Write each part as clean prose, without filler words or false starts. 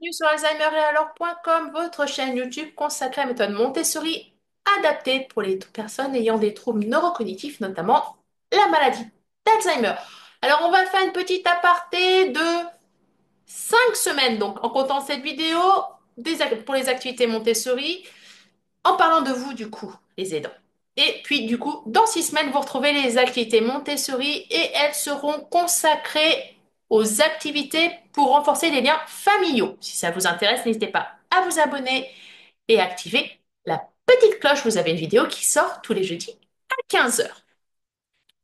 Bienvenue sur alzheimer-et-alors.com, votre chaîne YouTube consacrée à la méthode Montessori adaptée pour les personnes ayant des troubles neurocognitifs, notamment la maladie d'Alzheimer. Alors, on va faire une petite aparté de 5 semaines, donc en comptant cette vidéo pour les activités Montessori, en parlant de vous, du coup, les aidants. Et puis, du coup, dans 6 semaines, vous retrouvez les activités Montessori et elles seront consacrées aux activités pour renforcer les liens familiaux. Si ça vous intéresse, n'hésitez pas à vous abonner et activer la petite cloche. Vous avez une vidéo qui sort tous les jeudis à 15 heures.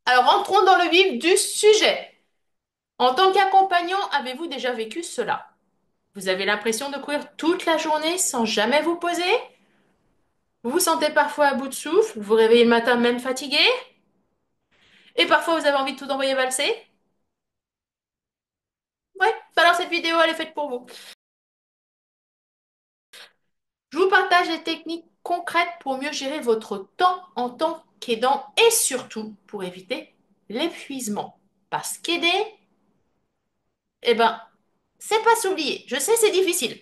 Alors, rentrons dans le vif du sujet. En tant qu'accompagnant, avez-vous déjà vécu cela? Vous avez l'impression de courir toute la journée sans jamais vous poser? Vous vous sentez parfois à bout de souffle, vous vous réveillez le matin même fatigué, et parfois vous avez envie de tout envoyer valser. Ouais, alors cette vidéo elle est faite pour vous. Je vous partage des techniques concrètes pour mieux gérer votre temps en tant qu'aidant et surtout pour éviter l'épuisement. Parce qu'aider, eh ben, c'est pas s'oublier. Je sais, c'est difficile.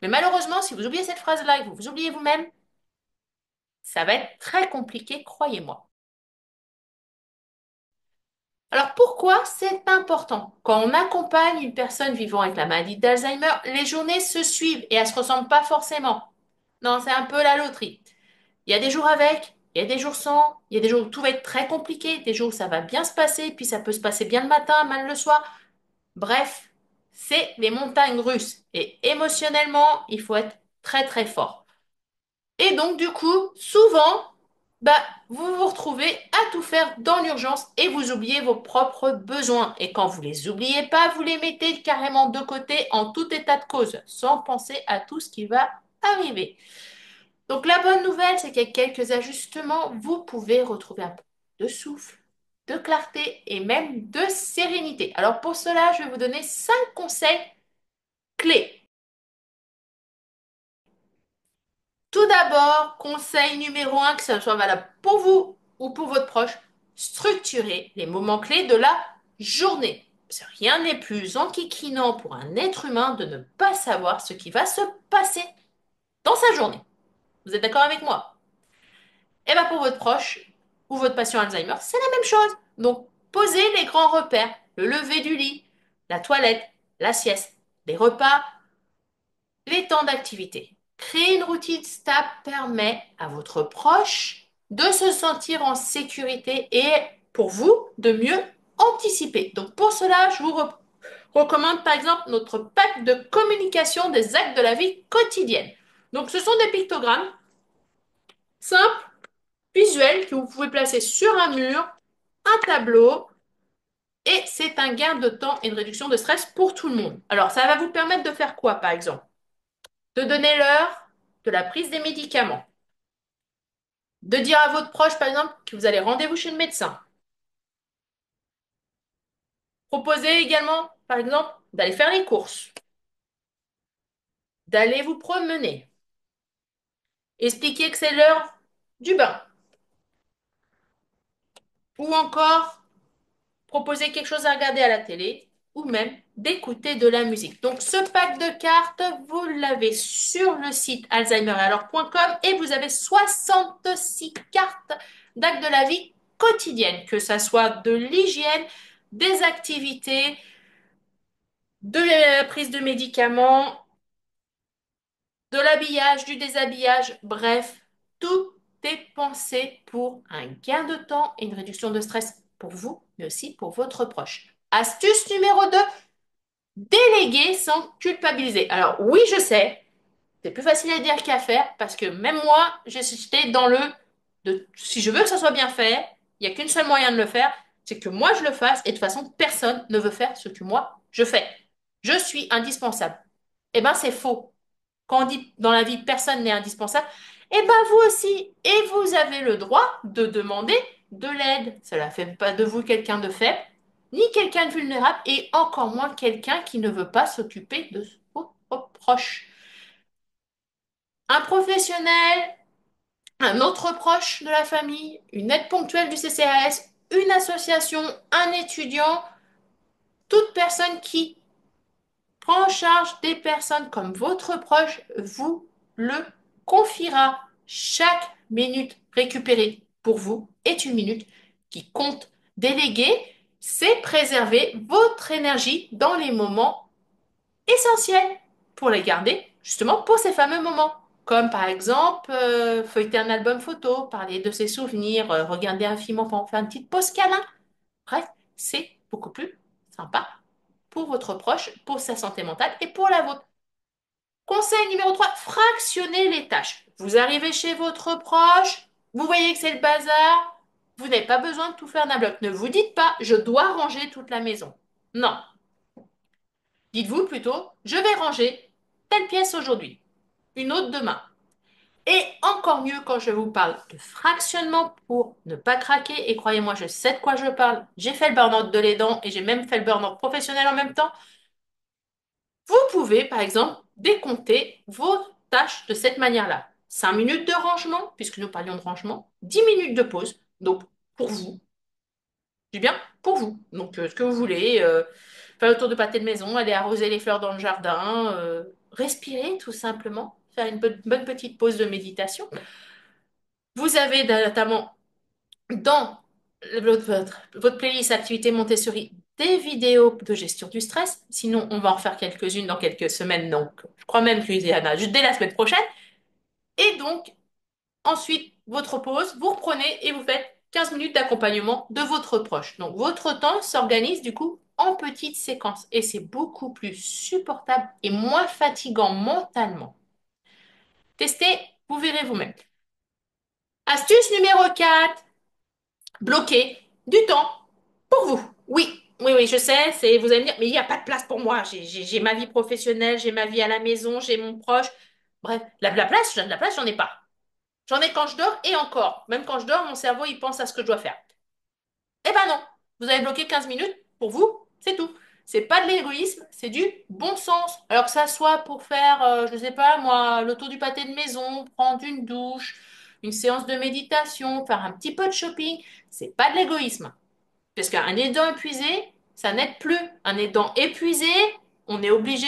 Mais malheureusement, si vous oubliez cette phrase-là et que vous vous oubliez vous-même, ça va être très compliqué, croyez-moi. Alors pourquoi c'est important? Quand on accompagne une personne vivant avec la maladie d'Alzheimer, les journées se suivent et elles se ressemblent pas forcément. Non, c'est un peu la loterie. Il y a des jours avec, il y a des jours sans, il y a des jours où tout va être très compliqué, des jours où ça va bien se passer, puis ça peut se passer bien le matin, mal le soir. Bref, c'est les montagnes russes. Et émotionnellement, il faut être très très fort. Et donc, du coup, souvent, bah, vous vous retrouvez à tout faire dans l'urgence et vous oubliez vos propres besoins. Et quand vous les oubliez pas, vous les mettez carrément de côté en tout état de cause, sans penser à tout ce qui va arriver. Donc, la bonne nouvelle, c'est qu'avec quelques ajustements, vous pouvez retrouver un peu de souffle, de clarté et même de sérénité. Alors, pour cela, je vais vous donner 5 conseils clés. Tout d'abord, conseil numéro un, que ce soit valable pour vous ou pour votre proche, structurez les moments clés de la journée. Parce que rien n'est plus enquiquinant pour un être humain de ne pas savoir ce qui va se passer dans sa journée. Vous êtes d'accord avec moi? Et bien pour votre proche ou votre patient Alzheimer, c'est la même chose. Donc, posez les grands repères, le lever du lit, la toilette, la sieste, les repas, les temps d'activité. Créer une routine stable permet à votre proche de se sentir en sécurité et pour vous de mieux anticiper. Donc pour cela, je vous recommande par exemple notre pack de communication des actes de la vie quotidienne. Donc ce sont des pictogrammes simples, visuels que vous pouvez placer sur un mur, un tableau et c'est un gain de temps et une réduction de stress pour tout le monde. Alors ça va vous permettre de faire quoi par exemple? De donner l'heure de la prise des médicaments, de dire à votre proche, par exemple, que vous allez rendez-vous chez le médecin. Proposer également, par exemple, d'aller faire les courses, d'aller vous promener, expliquer que c'est l'heure du bain, ou encore proposer quelque chose à regarder à la télé, ou même d'écouter de la musique. Donc ce pack de cartes, vous l'avez sur le site alzheimer-alors.com et vous avez 66 cartes d'actes de la vie quotidienne, que ça soit de l'hygiène, des activités, de la prise de médicaments, de l'habillage, du déshabillage, bref, tout est pensé pour un gain de temps et une réduction de stress pour vous, mais aussi pour votre proche. Astuce numéro 2, déléguer sans culpabiliser. Alors oui, je sais, c'est plus facile à dire qu'à faire parce que même moi, j'étais dans le de si je veux que ça soit bien fait, il n'y a qu'une seule moyen de le faire, c'est que moi je le fasse et de toute façon, personne ne veut faire ce que moi je fais. Je suis indispensable. Eh ben, c'est faux. Quand on dit dans la vie personne n'est indispensable, eh ben vous aussi. Et vous avez le droit de demander de l'aide. Cela ne fait pas de vous quelqu'un de faible, ni quelqu'un de vulnérable, et encore moins quelqu'un qui ne veut pas s'occuper de vos proches. Un professionnel, un autre proche de la famille, une aide ponctuelle du CCAS, une association, un étudiant, toute personne qui prend en charge des personnes comme votre proche vous le confiera. Chaque minute récupérée pour vous est une minute qui compte. Déléguer, c'est préserver votre énergie dans les moments essentiels pour les garder justement pour ces fameux moments. Comme par exemple feuilleter un album photo, parler de ses souvenirs, regarder un film enfant, faire une petite pause câlin. Bref, c'est beaucoup plus sympa pour votre proche, pour sa santé mentale et pour la vôtre. Conseil numéro 3, fractionnez les tâches. Vous arrivez chez votre proche, vous voyez que c'est le bazar, vous n'avez pas besoin de tout faire d'un bloc. Ne vous dites pas, je dois ranger toute la maison. Non. Dites-vous plutôt, je vais ranger telle pièce aujourd'hui, une autre demain. Et encore mieux quand je vous parle de fractionnement pour ne pas craquer. Et croyez-moi, je sais de quoi je parle. J'ai fait le burn-out de l'aidant et j'ai même fait le burn-out professionnel en même temps. Vous pouvez, par exemple, décompter vos tâches de cette manière-là. 5 minutes de rangement, puisque nous parlions de rangement, 10 minutes de pause, donc pour vous, je dis bien pour vous. Donc ce que vous voulez, faire le tour de pâté de maison, aller arroser les fleurs dans le jardin, respirer tout simplement, faire une bonne petite pause de méditation. Vous avez notamment dans votre playlist Activité Montessori des vidéos de gestion du stress. Sinon, on va en refaire quelques-unes dans quelques semaines. Donc, je crois même qu'il y en a dès la semaine prochaine. Et donc, ensuite, votre pause, vous reprenez et vous faites 15 minutes d'accompagnement de votre proche. Donc, votre temps s'organise du coup en petites séquences. Et c'est beaucoup plus supportable et moins fatigant mentalement. Testez, vous verrez vous-même. Astuce numéro 4. Bloquer du temps pour vous. Oui, oui, oui, je sais, vous allez me dire, mais il n'y a pas de place pour moi. J'ai ma vie professionnelle, j'ai ma vie à la maison, j'ai mon proche. Bref, de la place, j'en ai pas. J'en ai quand je dors et encore. Même quand je dors, mon cerveau, il pense à ce que je dois faire. Eh ben non, vous avez bloqué 15 minutes pour vous, c'est tout. C'est pas de l'égoïsme, c'est du bon sens. Alors que ça soit pour faire, je sais pas moi, le tour du pâté de maison, prendre une douche, une séance de méditation, faire un petit peu de shopping, c'est pas de l'égoïsme. Parce qu'un aidant épuisé, ça n'aide plus. Un aidant épuisé, on est obligé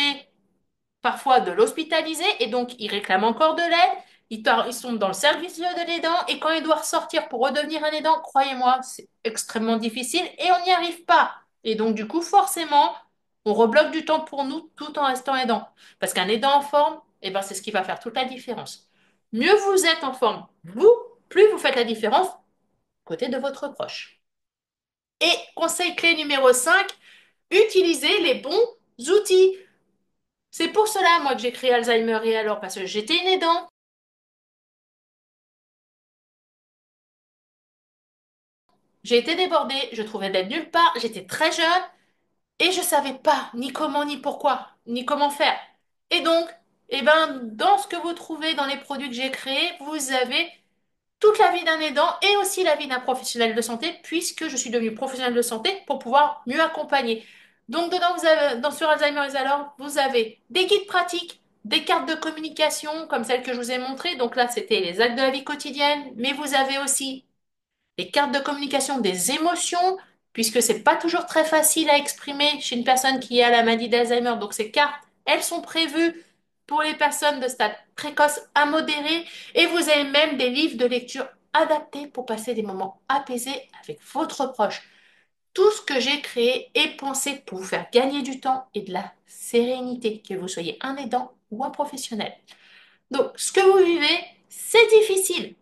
parfois de l'hospitaliser et donc il réclame encore de l'aide. Il tombe dans le service de l'aidant et quand il doit ressortir pour redevenir un aidant, croyez-moi, c'est extrêmement difficile et on n'y arrive pas. Et donc du coup, forcément, on rebloque du temps pour nous tout en restant aidant. Parce qu'un aidant en forme, eh ben, c'est ce qui va faire toute la différence. Mieux vous êtes en forme, vous, plus vous faites la différence côté de votre proche. Et conseil clé numéro 5, utilisez les bons outils. C'est pour cela, moi, que j'ai créé Alzheimer et alors, parce que j'étais une aidante, j'ai été débordée, je trouvais d'aide nulle part, j'étais très jeune et je savais pas ni comment, ni pourquoi, ni comment faire. Et donc, eh ben, dans ce que vous trouvez dans les produits que j'ai créés, vous avez toute la vie d'un aidant et aussi la vie d'un professionnel de santé, puisque je suis devenue professionnelle de santé pour pouvoir mieux accompagner. Donc, dedans, sur Alzheimer et alors, vous avez des guides pratiques, des cartes de communication, comme celles que je vous ai montrées. Donc là, c'était les actes de la vie quotidienne, mais vous avez aussi les cartes de communication des émotions, puisque c'est pas toujours très facile à exprimer chez une personne qui a la maladie d'Alzheimer. Donc, ces cartes, elles sont prévues pour les personnes de stade précoce à modéré. Et vous avez même des livres de lecture adaptés pour passer des moments apaisés avec votre proche. Tout ce que j'ai créé est pensé pour vous faire gagner du temps et de la sérénité, que vous soyez un aidant ou un professionnel. Donc, ce que vous vivez, c'est difficile.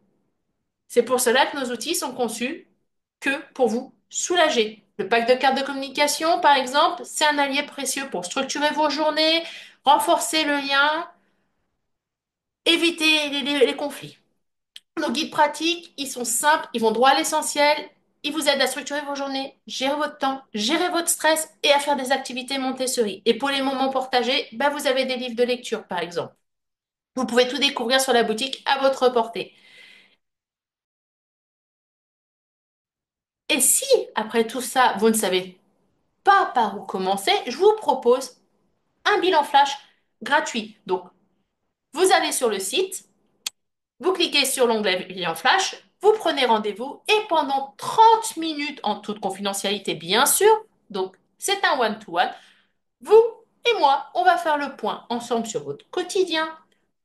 C'est pour cela que nos outils sont conçus que pour vous soulager. Le pack de cartes de communication, par exemple, c'est un allié précieux pour structurer vos journées, renforcer le lien, éviter les conflits. Nos guides pratiques, ils sont simples, ils vont droit à l'essentiel, ils vous aident à structurer vos journées, gérer votre temps, gérer votre stress et à faire des activités Montessori. Et pour les moments partagés, ben vous avez des livres de lecture, par exemple. Vous pouvez tout découvrir sur la boutique à votre portée. Et si, après tout ça, vous ne savez pas par où commencer, je vous propose un bilan flash gratuit. Donc, vous allez sur le site, vous cliquez sur l'onglet bilan flash, vous prenez rendez-vous et pendant 30 minutes, en toute confidentialité bien sûr, donc c'est un one-to-one, vous et moi, on va faire le point ensemble sur votre quotidien,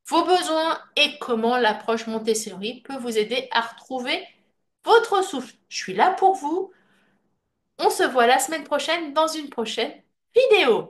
vos besoins et comment l'approche Montessori peut vous aider à retrouver votre souffle. Je suis là pour vous. On se voit la semaine prochaine dans une prochaine vidéo.